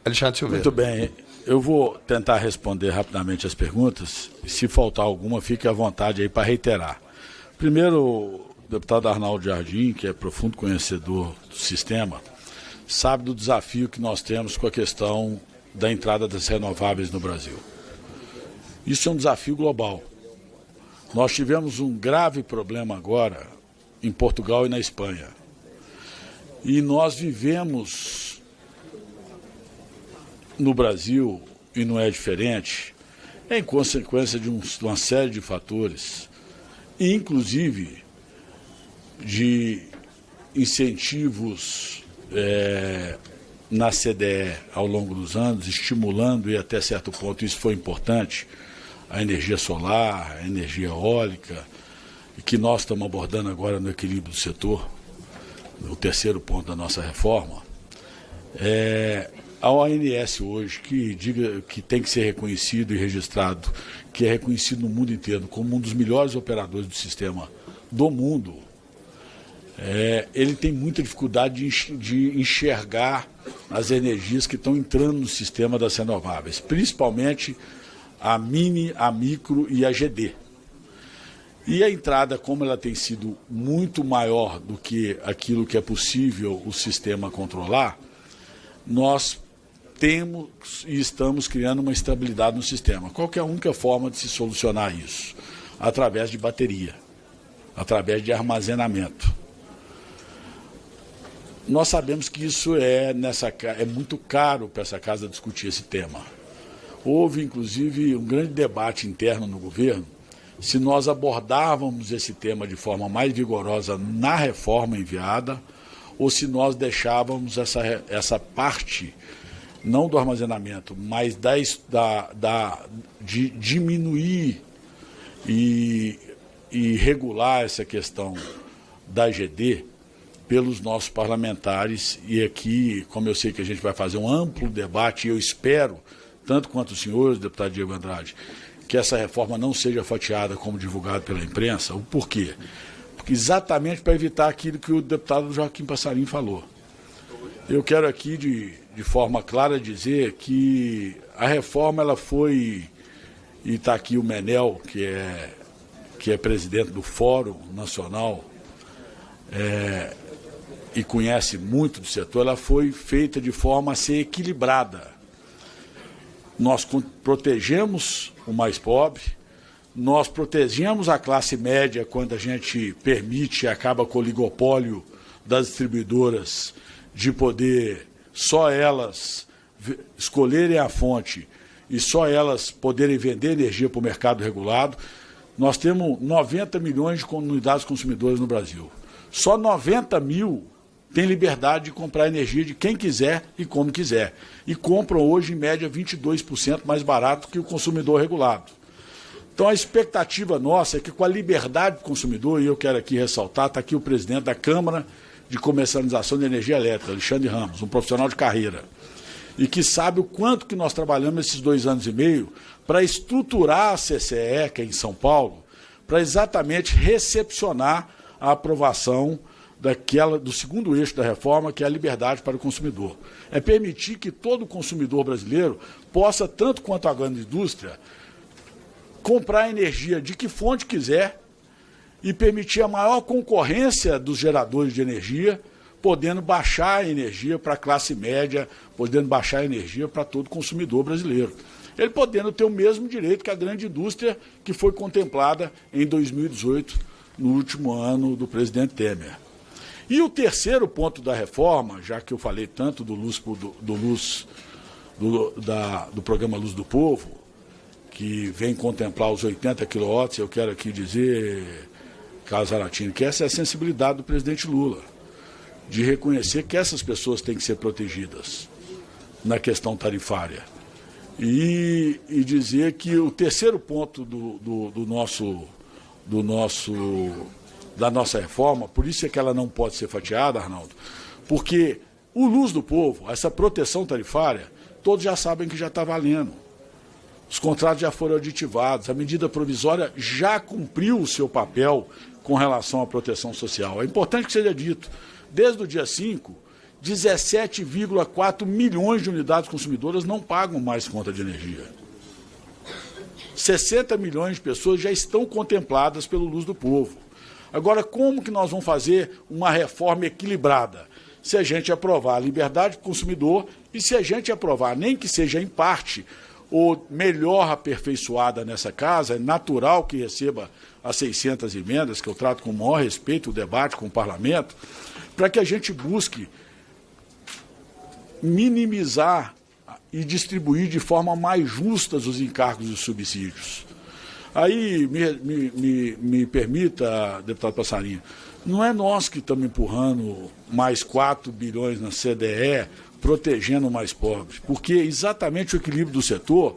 Alexandre Silveira. Muito bem. Eu vou tentar responder rapidamente as perguntas. Se faltar alguma, fique à vontade aí para reiterar. Primeiro, o deputado Arnaldo Jardim, que é profundo conhecedor do sistema, sabe do desafio que nós temos com a questão da entrada das renováveis no Brasil. Isso é um desafio global. Nós tivemos um grave problema agora em Portugal e na Espanha. E nós vivemos no Brasil, e não é diferente, em consequência de uma série de fatores, inclusive de incentivos na CDE ao longo dos anos, estimulando, e até certo ponto isso foi importante, a energia solar, a energia eólica, e que nós estamos abordando agora no equilíbrio do setor, o terceiro ponto da nossa reforma. A ONS hoje, que diga que tem que ser reconhecido e registrado, que é reconhecido no mundo inteiro como um dos melhores operadores do sistema do mundo, ele tem muita dificuldade de enxergar as energias que estão entrando no sistema das renováveis, principalmente a mini, a micro e a GD. E a entrada, como ela tem sido muito maior do que aquilo que é possível o sistema controlar, nós temos e estamos criando uma estabilidade no sistema. Qual que é a única forma de se solucionar isso? Através de bateria, através de armazenamento. Nós sabemos que isso é muito caro para essa casa discutir esse tema. Houve, inclusive, um grande debate interno no governo se nós abordávamos esse tema de forma mais vigorosa na reforma enviada ou se nós deixávamos essa parte, não do armazenamento, mas de diminuir e regular essa questão da GD pelos nossos parlamentares. E aqui, como eu sei que a gente vai fazer um amplo debate, eu espero, tanto quanto os senhores, deputado Diego Andrade, que essa reforma não seja fatiada como divulgado pela imprensa. O porquê? Porque exatamente para evitar aquilo que o deputado Joaquim Passarinho falou. Eu quero aqui, de forma clara, dizer que a reforma ela foi, e está aqui o Menel, que é presidente do Fórum Nacional, e conhece muito do setor, ela foi feita de forma a ser equilibrada. Nós protegemos o mais pobre, nós protegemos a classe média quando a gente permite e acaba com o oligopólio das distribuidoras de poder só elas escolherem a fonte e só elas poderem vender energia para o mercado regulado. Nós temos 90 milhões de unidades consumidoras no Brasil. Só 90 mil têm liberdade de comprar energia de quem quiser e como quiser. E compram hoje, em média, 22% mais barato que o consumidor regulado. Então, a expectativa nossa é que, com a liberdade do consumidor, e eu quero aqui ressaltar, está aqui o presidente da Câmara de Comercialização de Energia Elétrica, Alexandre Ramos, um profissional de carreira, e que sabe o quanto que nós trabalhamos nesses 2 anos e meio para estruturar a CCE, que é em São Paulo, para exatamente recepcionar a aprovação do segundo eixo da reforma, que é a liberdade para o consumidor. É permitir que todo consumidor brasileiro possa, tanto quanto a grande indústria, comprar energia de que fonte quiser e permitir a maior concorrência dos geradores de energia, podendo baixar a energia para a classe média, podendo baixar a energia para todo consumidor brasileiro. Ele podendo ter o mesmo direito que a grande indústria que foi contemplada em 2018, no último ano do presidente Temer. E o terceiro ponto da reforma, já que eu falei tanto do programa Luz do Povo, que vem contemplar os 80 kW, eu quero aqui dizer, Carlos Zaratini, que essa é a sensibilidade do presidente Lula, de reconhecer que essas pessoas têm que ser protegidas na questão tarifária. E dizer que o terceiro ponto da nossa reforma, por isso é que ela não pode ser fatiada, Arnaldo, porque o Luz do Povo, essa proteção tarifária, todos já sabem que já está valendo. Os contratos já foram aditivados, a medida provisória já cumpriu o seu papel com relação à proteção social. É importante que seja dito, desde o dia 5, 17,4 milhões de unidades consumidoras não pagam mais conta de energia. 60 milhões de pessoas já estão contempladas pelo Luz do Povo. Agora, como que nós vamos fazer uma reforma equilibrada? Se a gente aprovar a liberdade do consumidor e se a gente aprovar, nem que seja em parte, ou melhor aperfeiçoada nessa casa, é natural que receba as 600 emendas, que eu trato com o maior respeito o debate com o parlamento, para que a gente busque minimizar e distribuir de forma mais justa os encargos e subsídios. Aí, me permita, deputado Passarinho, não é nós que estamos empurrando mais 4 bilhões na CDE, protegendo o mais pobre, porque exatamente o equilíbrio do setor,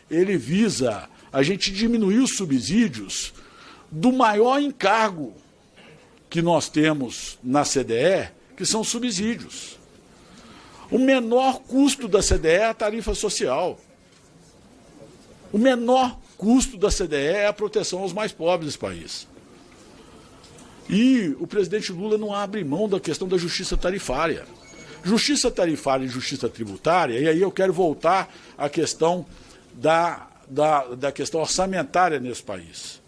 ele visa a gente diminuir os subsídios do maior encargo que nós temos na CDE, que são subsídios. O menor custo da CDE é a tarifa social. O menor custo da CDE é a proteção aos mais pobres desse país. E o presidente Lula não abre mão da questão da justiça tarifária. Justiça tarifária e justiça tributária, e aí eu quero voltar à questão da questão orçamentária nesse país.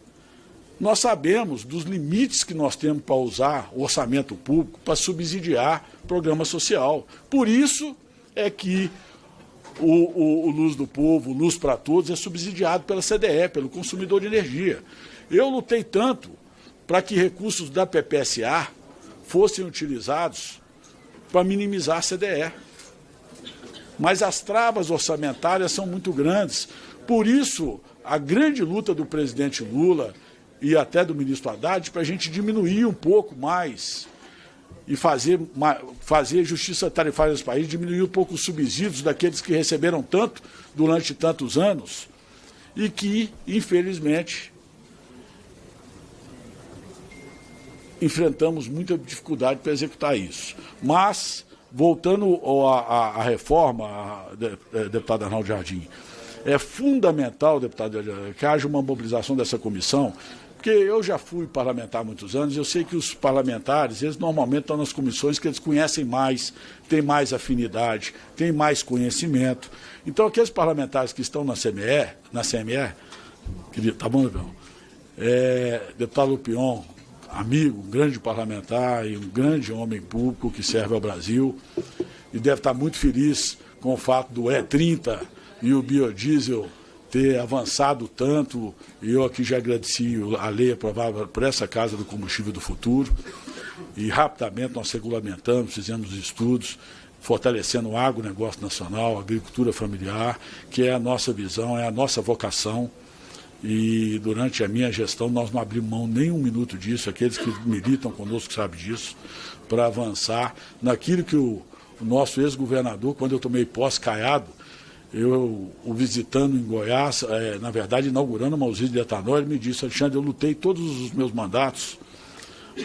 Nós sabemos dos limites que nós temos para usar o orçamento público para subsidiar programa social. Por isso é que o Luz do Povo, Luz para Todos, é subsidiado pela CDE, pelo consumidor de energia. Eu lutei tanto para que recursos da PPSA fossem utilizados para minimizar a CDE. Mas as travas orçamentárias são muito grandes. Por isso, a grande luta do presidente Lula e até do ministro Haddad para a gente diminuir um pouco mais e fazer justiça tarifária nesse país, diminuir um pouco os subsídios daqueles que receberam tanto durante tantos anos e que, infelizmente, enfrentamos muita dificuldade para executar isso. Mas, voltando à reforma, deputado Arnaldo Jardim, é fundamental, deputado, que haja uma mobilização dessa comissão, porque eu já fui parlamentar há muitos anos, eu sei que os parlamentares, eles normalmente estão nas comissões que eles conhecem mais, têm mais afinidade, têm mais conhecimento. Então, aqueles parlamentares que estão na CME, querido, tá bom, Lupion? Deputado Lupion, amigo, um grande parlamentar e um grande homem público que serve ao Brasil, e deve estar muito feliz com o fato do E30 e o biodiesel ter avançado tanto, e eu aqui já agradeci a lei aprovada por essa Casa do Combustível do Futuro, e rapidamente nós regulamentamos, fizemos estudos, fortalecendo o agronegócio nacional, a agricultura familiar, que é a nossa visão, é a nossa vocação, e durante a minha gestão nós não abrimos mão nem um minuto disso, aqueles que militam conosco sabem disso, para avançar naquilo que o nosso ex-governador, quando eu tomei posse, Caiado, eu o visitando em Goiás, na verdade inaugurando uma usina de etanol, ele me disse: Alexandre, eu lutei todos os meus mandatos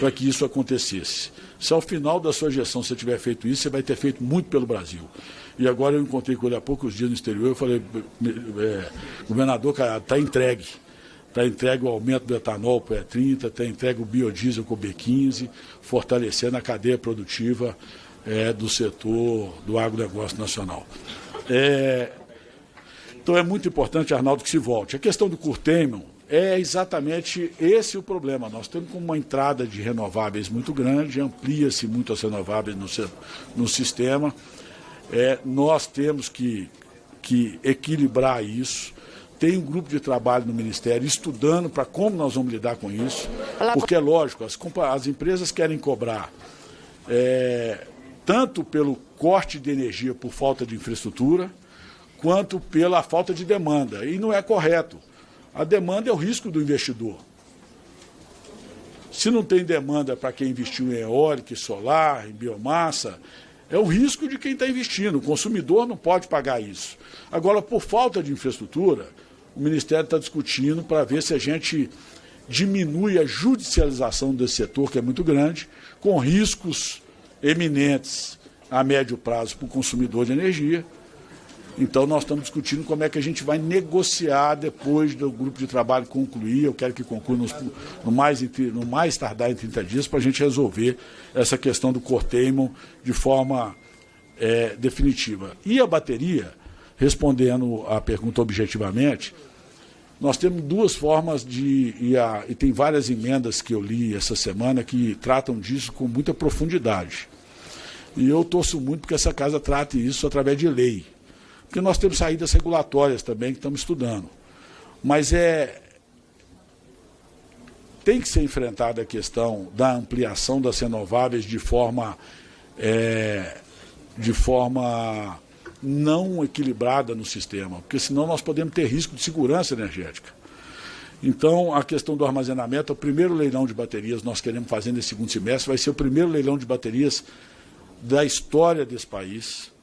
para que isso acontecesse. Se ao final da sua gestão você tiver feito isso, você vai ter feito muito pelo Brasil. E agora eu encontrei com ele há poucos dias no exterior, eu falei: governador, está entregue. Está entregue o aumento do etanol para o E30, está entregue o biodiesel com o B15, fortalecendo a cadeia produtiva do setor do agronegócio nacional. Então é muito importante, Arnaldo, que se volte. A questão do curtailment é exatamente esse o problema. Nós temos uma entrada de renováveis muito grande, amplia-se muito as renováveis no sistema. Nós temos que equilibrar isso. Tem um grupo de trabalho no Ministério estudando para como nós vamos lidar com isso, porque é lógico, as empresas querem cobrar tanto pelo corte de energia por falta de infraestrutura, quanto pela falta de demanda. E não é correto. A demanda é o risco do investidor. Se não tem demanda para quem investiu em eólica, em solar, em biomassa, é o risco de quem está investindo. O consumidor não pode pagar isso. Agora, por falta de infraestrutura, o Ministério está discutindo para ver se a gente diminui a judicialização desse setor, que é muito grande, com riscos eminentes a médio prazo para o consumidor de energia, Então, nós estamos discutindo como é que a gente vai negociar depois do grupo de trabalho concluir. Eu quero que conclua no mais tardar em 30 dias para a gente resolver essa questão do containment de forma definitiva. E a bateria, respondendo à pergunta objetivamente, nós temos duas formas e tem várias emendas que eu li essa semana que tratam disso com muita profundidade. E eu torço muito porque essa casa trate isso através de lei. Porque nós temos saídas regulatórias também que estamos estudando. Mas tem que ser enfrentada a questão da ampliação das renováveis de forma não equilibrada no sistema, porque senão nós podemos ter risco de segurança energética. Então, a questão do armazenamento, o primeiro leilão de baterias nós queremos fazer nesse segundo semestre, vai ser o primeiro leilão de baterias da história desse país.